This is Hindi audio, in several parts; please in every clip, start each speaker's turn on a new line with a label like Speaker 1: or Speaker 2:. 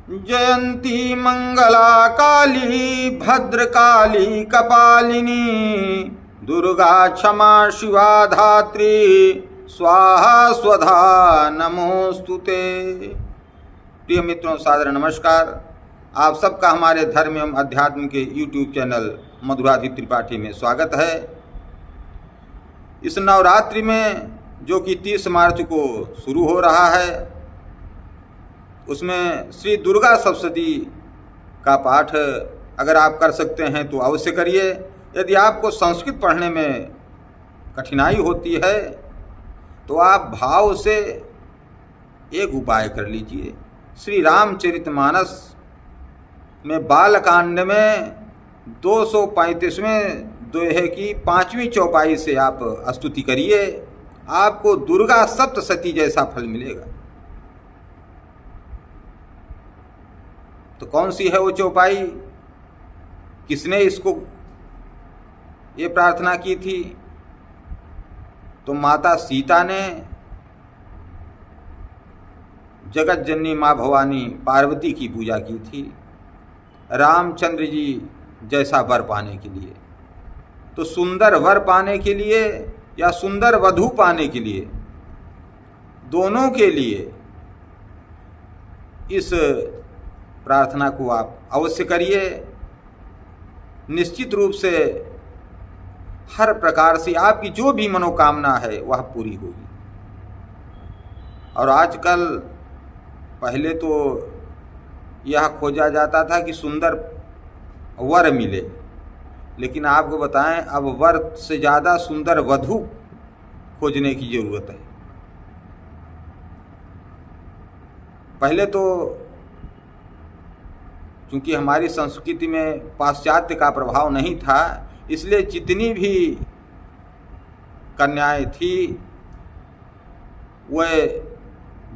Speaker 1: जयंती मंगला काली भद्रकाली कपालिनी दुर्गा क्षमा शिवा धात्री स्वाहा स्वधा नमोस्तुते। प्रिय मित्रों, सादर नमस्कार। आप सबका हमारे धर्म एवं अध्यात्म के YouTube चैनल मधुराधि त्रिपाठी में स्वागत है। इस नवरात्रि में जो कि 30 मार्च को शुरू हो रहा है, उसमें श्री दुर्गा सप्तशती का पाठ अगर आप कर सकते हैं तो अवश्य करिए। यदि आपको संस्कृत पढ़ने में कठिनाई होती है तो आप भाव से एक उपाय कर लीजिए। श्री रामचरितमानस में बालकांड में 235वें दोहे की 5वीं चौपाई से आप स्तुति करिए, आपको दुर्गा सप्तशती जैसा फल मिलेगा। तो कौन सी है वो चौपाई? किसने इसको ये प्रार्थना की थी? तो माता सीता ने जगत जननी माँ भवानी पार्वती की पूजा की थी रामचंद्र जी जैसा वर पाने के लिए। तो सुंदर वर पाने के लिए या सुंदर वधू पाने के लिए, दोनों के लिए इस प्रार्थना को आप अवश्य करिए। निश्चित रूप से हर प्रकार से आपकी जो भी मनोकामना है वह पूरी होगी। और आजकल, पहले तो यह खोजा जाता था कि सुंदर वर मिले, लेकिन आपको बताएं अब वर से ज़्यादा सुंदर वधू खोजने की जरूरत है। पहले तो क्योंकि हमारी संस्कृति में पाश्चात्य का प्रभाव नहीं था, इसलिए जितनी भी कन्याएं थी वह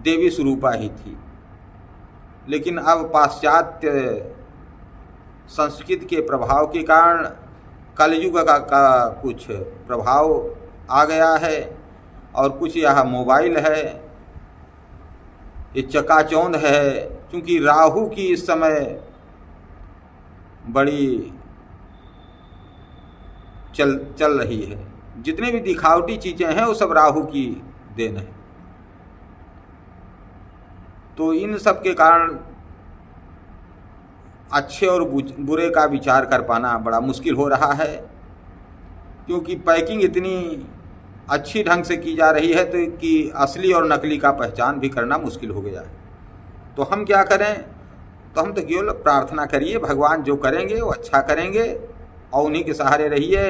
Speaker 1: देवी स्वरूपा ही थी। लेकिन अब पाश्चात्य संस्कृति के प्रभाव के कारण कलयुग का कुछ प्रभाव आ गया है, और कुछ यह मोबाइल है, ये चकाचौंध है। क्योंकि राहु की इस समय बड़ी चल रही है। जितने भी दिखावटी चीज़ें हैं वो सब राहु की देन है। तो इन सब के कारण अच्छे और बुरे का विचार कर पाना बड़ा मुश्किल हो रहा है, क्योंकि पैकिंग इतनी अच्छी ढंग से की जा रही है तो कि असली और नकली का पहचान भी करना मुश्किल हो गया है। तो हम क्या करें? तो हम तो केवल प्रार्थना करिए, भगवान जो करेंगे वो अच्छा करेंगे और उन्हीं के सहारे रहिए।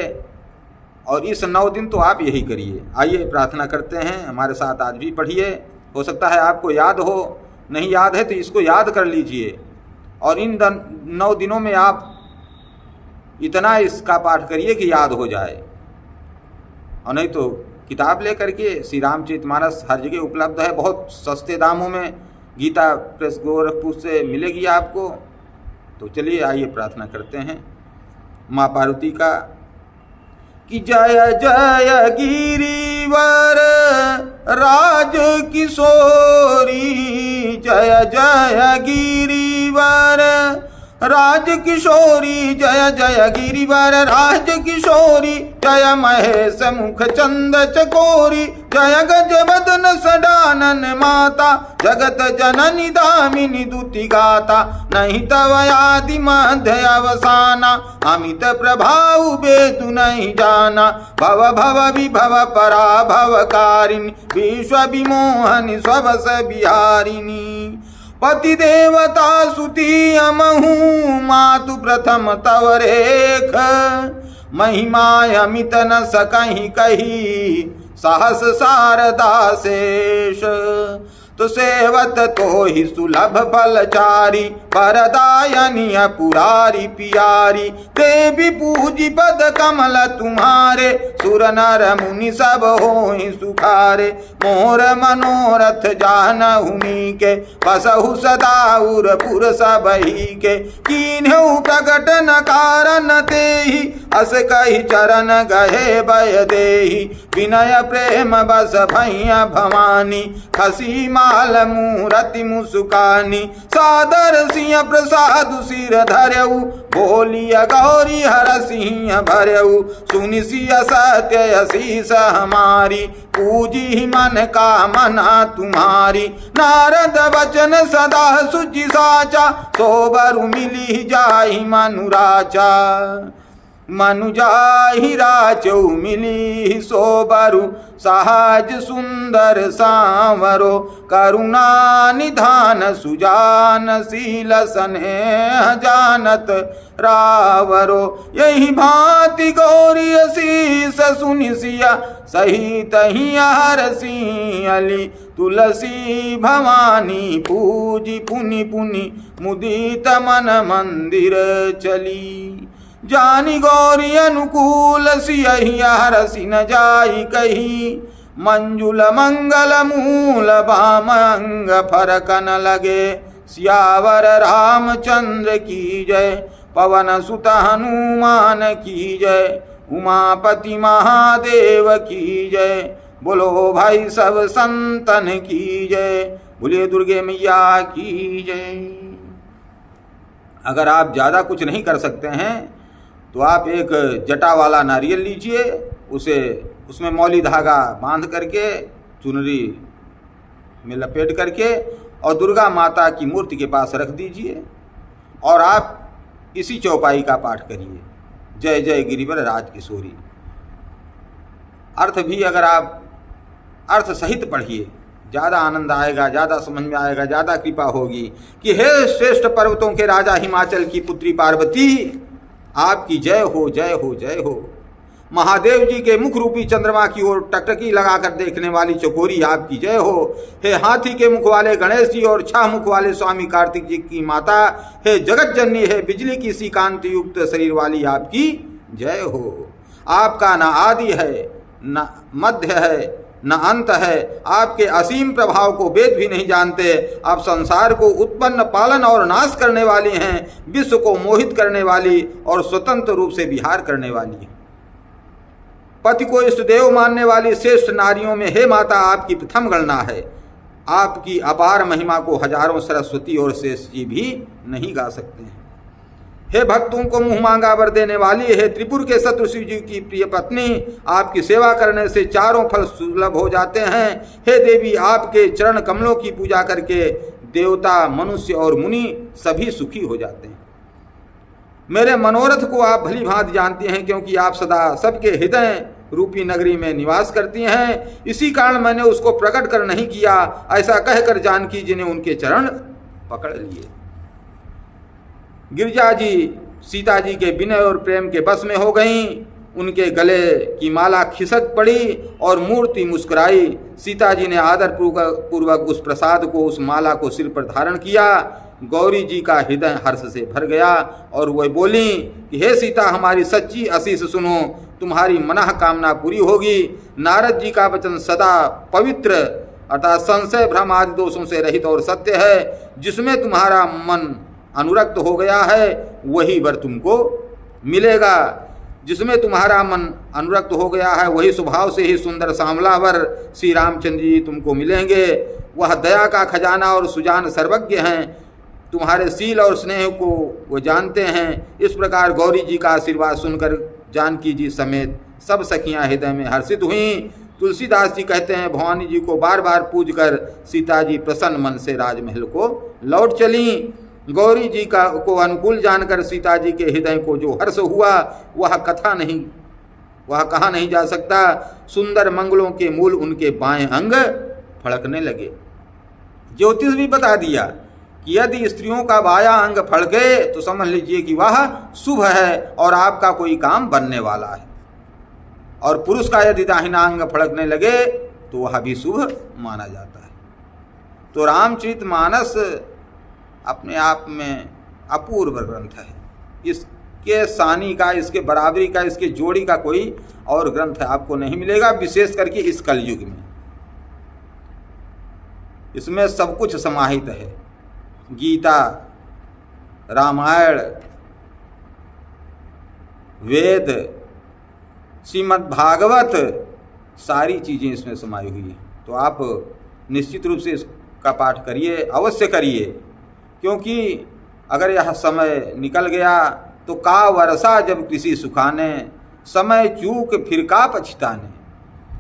Speaker 1: और इस 9 दिन तो आप यही करिए। आइए प्रार्थना करते हैं, हमारे साथ आज भी पढ़िए। हो सकता है आपको याद हो, नहीं याद है तो इसको याद कर लीजिए। और इन 9 दिनों में आप इतना इसका पाठ करिए कि याद हो जाए। और नहीं तो किताब लेकर के श्री रामचरितमानस हर जगह उपलब्ध है, बहुत सस्ते दामों में। गीता प्रेस गोरखपुर से मिलेगी आपको। तो चलिए आइए प्रार्थना करते हैं माँ पार्वती का कि जय जय गिरिवर राज किशोरी, जय जय गिरिवर राज किशोरी, जय जय गिरिवर राज किशोरी, जय महेश मुख चंद चकोरी, जय गज बदन सडानन माता, जगत जननी दामिनी दुति गाता, नहीं तव आदि मध्य अवसाना, अमित प्रभाव बेतु नहीं जाना, भव भव विभव पराभव कारिणी, विश्व विमोहनि स्वभस बिहारिणी, पति देवता सुति अमहु, मातु प्रथम तव रेख, महिमा अमित न सकहि कही, सहस शारदा शेष, तो सेवत तो ही सुलभ फलचारी, परदायनी पुरारी पियारी, देवी पूजी पद कमल तुम्हारे, सुर नर मुनि सब होहि सुखारे, मोर मनोरथ जानहु नीके, बसहु सदा उरपुर सबहि के, कीन्हु प्रगट न कारण तेहि, अस कहि चरण गहे भय देहि, विनय प्रेम बस भैया भवानी, खसी विमाल मूरति मुस्कानी, सादर सिंह प्रसाद सिर धरऊ, बोलिया गौरी हर सिंह भरऊ, सुनि सिया सत्य असीस हमारी, पूजी मन का मना तुम्हारी, नारद वचन सदा सुचि साचा, सोबरु मिली जाहि मनुराचा, मनुजाहि राचौ मिली सोबरु, सहज सुंदर सांवरो, करुणा निधान सुजान, शील स्नेह जानत रावरो, यही भांति गौरी शीस सुनि सिया, सहित ही हरसी अली, तुलसी भवानी पूजी, पुनि पुनि मुदित मन मंदिर चली, जानी गौरी अनुकूल सियहि हरसि न जाई कही, मंजुल मंगल मूल बाम अंग फरकन लगे, सियावर रामचंद्र की जय, पवन सुत हनुमान की जय, उमापति महादेव की जय, बोलो भाई सब संतन की जय, बोलिए दुर्गे मैया की जय। अगर आप ज़्यादा कुछ नहीं कर सकते हैं तो आप एक जटा वाला नारियल लीजिए, उसे उसमें मौली धागा बांध करके चुनरी में लपेट करके और दुर्गा माता की मूर्ति के पास रख दीजिए और आप इसी चौपाई का पाठ करिए, जय जय गिरिवर राज किशोरी। अर्थ भी अगर आप अर्थ सहित पढ़िए, ज़्यादा आनंद आएगा, ज़्यादा समझ में आएगा, ज़्यादा कृपा होगी कि हे श्रेष्ठ पर्वतों के राजा हिमाचल की पुत्री पार्वती, आपकी जय हो, जय हो, जय हो। महादेव जी के मुख रूपी चंद्रमा की ओर टकटकी लगाकर देखने वाली चकोरी, आपकी जय हो। हे हाथी के मुख वाले गणेश जी और छह मुख वाले स्वामी कार्तिक जी की माता, हे जगत जननी, है बिजली की सी कांति युक्त शरीर वाली, आपकी जय हो। आपका न आदि है, न मध्य है, न अंत है। आपके असीम प्रभाव को वेद भी नहीं जानते। आप संसार को उत्पन्न, पालन और नाश करने वाली हैं, विश्व को मोहित करने वाली और स्वतंत्र रूप से विहार करने वाली हैं। पति को इष्ट देव मानने वाली श्रेष्ठ नारियों में हे माता आपकी प्रथम गणना है। आपकी अपार महिमा को हजारों सरस्वती और शेष जी भी नहीं गा सकते हैं। हे भक्तों को मुँह मांगा वर देने वाली, हे त्रिपुर के शत्रु शिव जी की प्रिय पत्नी, आपकी सेवा करने से चारों फल सुलभ हो जाते हैं। हे देवी, आपके चरण कमलों की पूजा करके देवता, मनुष्य और मुनि सभी सुखी हो जाते हैं। मेरे मनोरथ को आप भली भांति जानती हैं, क्योंकि आप सदा सबके हृदय रूपी नगरी में निवास करती हैं। इसी कारण मैंने उसको प्रकट कर नहीं किया। ऐसा कहकर जानकी जी ने उनके चरण पकड़ लिए। गिरिजा जी सीता जी के विनय और प्रेम के बस में हो गईं। उनके गले की माला खिसक पड़ी और मूर्ति मुस्कुराई। सीता जी ने आदर पूर्वक उस प्रसाद को, उस माला को सिर पर धारण किया। गौरी जी का हृदय हर्ष से भर गया और वह बोली कि हे सीता, हमारी सच्ची आशीष सुनो, तुम्हारी मनः कामना पूरी होगी। नारद जी का वचन सदा पवित्र अर्थात संशय, भ्रम आदि दोषों से रहित और सत्य है। जिसमें तुम्हारा मन अनुरक्त हो गया है वही वर तुमको मिलेगा। जिसमें तुम्हारा मन अनुरक्त हो गया है वही स्वभाव से ही सुंदर सांवला वर श्री रामचंद्र जी तुमको मिलेंगे। वह दया का खजाना और सुजान सर्वज्ञ हैं। तुम्हारे शील और स्नेह को वो जानते हैं। इस प्रकार गौरी जी का आशीर्वाद सुनकर जानकी जी समेत सब सखियां हृदय में हर्षित हुईं। तुलसीदास जी कहते हैं, भवानी जी को बार बार पूज कर सीता जी प्रसन्न मन से राजमहल को लौट चलीं। गौरी जी को अनुकूल जानकर सीता जी के हृदय को जो हर्ष हुआ वह कहा नहीं जा सकता। सुंदर मंगलों के मूल उनके बाएं अंग फड़कने लगे। ज्योतिष भी बता दिया कि यदि स्त्रियों का बायां अंग फड़के तो समझ लीजिए कि वह शुभ है और आपका कोई काम बनने वाला है, और पुरुष का यदि दाहिना अंग फड़कने लगे तो वह भी शुभ माना जाता है। तो रामचरितमानस अपने आप में अपूर्व ग्रंथ है। इसके सानी का, इसके बराबरी का, इसके जोड़ी का कोई और ग्रंथ आपको नहीं मिलेगा, विशेष करके इस कलयुग में। इसमें सब कुछ समाहित है। गीता, रामायण, वेद, श्रीमद् भागवत, सारी चीज़ें इसमें समाई हुई हैं। तो आप निश्चित रूप से इस का पाठ करिए, अवश्य करिए, क्योंकि अगर यह समय निकल गया तो का वर्षा जब किसी सुखाने, समय चूक फिर का पछताने।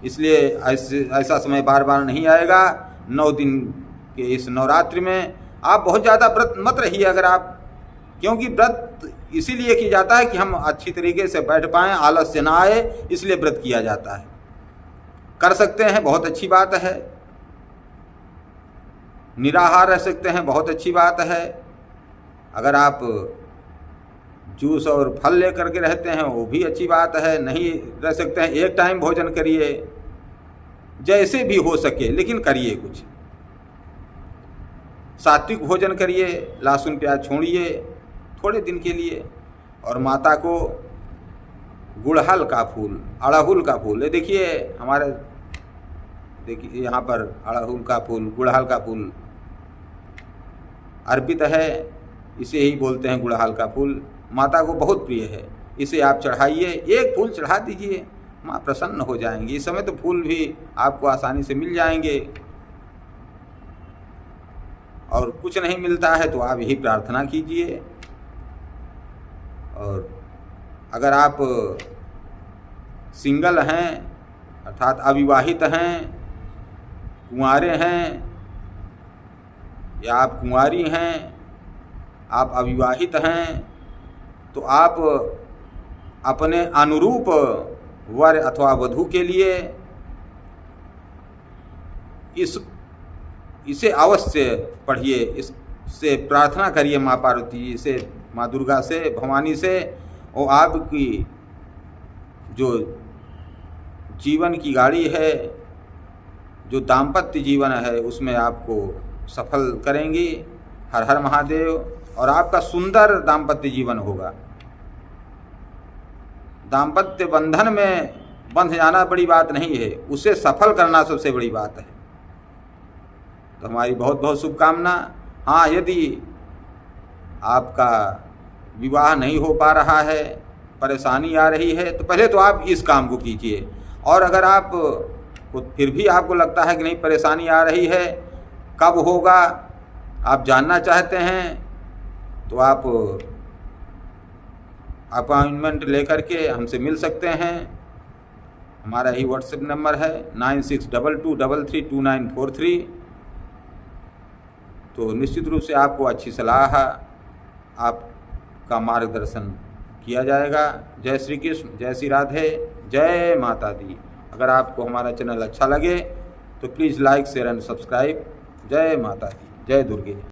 Speaker 1: इसलिए ऐसा समय बार बार नहीं आएगा। 9 दिन के इस नवरात्रि में आप बहुत ज़्यादा व्रत मत रहिए अगर आप, क्योंकि व्रत इसीलिए किया जाता है कि हम अच्छी तरीके से बैठ पाएँ, आलस्य ना आए, इसलिए व्रत किया जाता है। कर सकते हैं, बहुत अच्छी बात है। निराहार रह सकते हैं, बहुत अच्छी बात है। अगर आप जूस और फल लेकर के रहते हैं वो भी अच्छी बात है। नहीं रह सकते हैं, एक टाइम भोजन करिए, जैसे भी हो सके, लेकिन करिए कुछ। सात्विक भोजन करिए, लहसुन प्याज छोड़िए थोड़े दिन के लिए। और माता को गुड़हल का फूल, अड़हुल का फूल, ये देखिए हमारे, देखिए यहाँ पर अड़हुल का फूल, गुड़हल का फूल अर्पित है, इसे ही बोलते हैं गुड़हल का फूल। माता को बहुत प्रिय है, इसे आप चढ़ाइए, एक फूल चढ़ा दीजिए, माँ प्रसन्न हो जाएंगी। इस समय तो फूल भी आपको आसानी से मिल जाएंगे। और कुछ नहीं मिलता है तो आप यही प्रार्थना कीजिए। और अगर आप सिंगल हैं, अर्थात अविवाहित हैं, कुंवारे हैं, या आप कुंवारी हैं, आप अविवाहित हैं, तो आप अपने अनुरूप वर अथवा वधू के लिए इसे अवश्य पढ़िए, इससे प्रार्थना करिए माँ पार्वती जी से, माँ दुर्गा से, भवानी से, और आपकी जो जीवन की गाड़ी है, जो दाम्पत्य जीवन है, उसमें आपको सफल करेंगी। हर हर महादेव। और आपका सुंदर दाम्पत्य जीवन होगा। दाम्पत्य बंधन में बंध जाना बड़ी बात नहीं है, उसे सफल करना सबसे बड़ी बात है। तो हमारी बहुत बहुत शुभकामना। हाँ, यदि आपका विवाह नहीं हो पा रहा है, परेशानी आ रही है, तो पहले तो आप इस काम को कीजिए। और अगर आप को फिर भी आपको लगता है कि नहीं परेशानी आ रही है, कब होगा आप जानना चाहते हैं, तो आप अपॉइंटमेंट लेकर के हमसे मिल सकते हैं। हमारा ही व्हाट्सएप नंबर है 9622332943। तो निश्चित रूप से आपको अच्छी सलाह, आपका मार्गदर्शन किया जाएगा। जय श्री कृष्ण, जय श्री राधे, जय माता दी। अगर आपको हमारा चैनल अच्छा लगे तो please like, share and subscribe. जय माता दी, जय दुर्गे।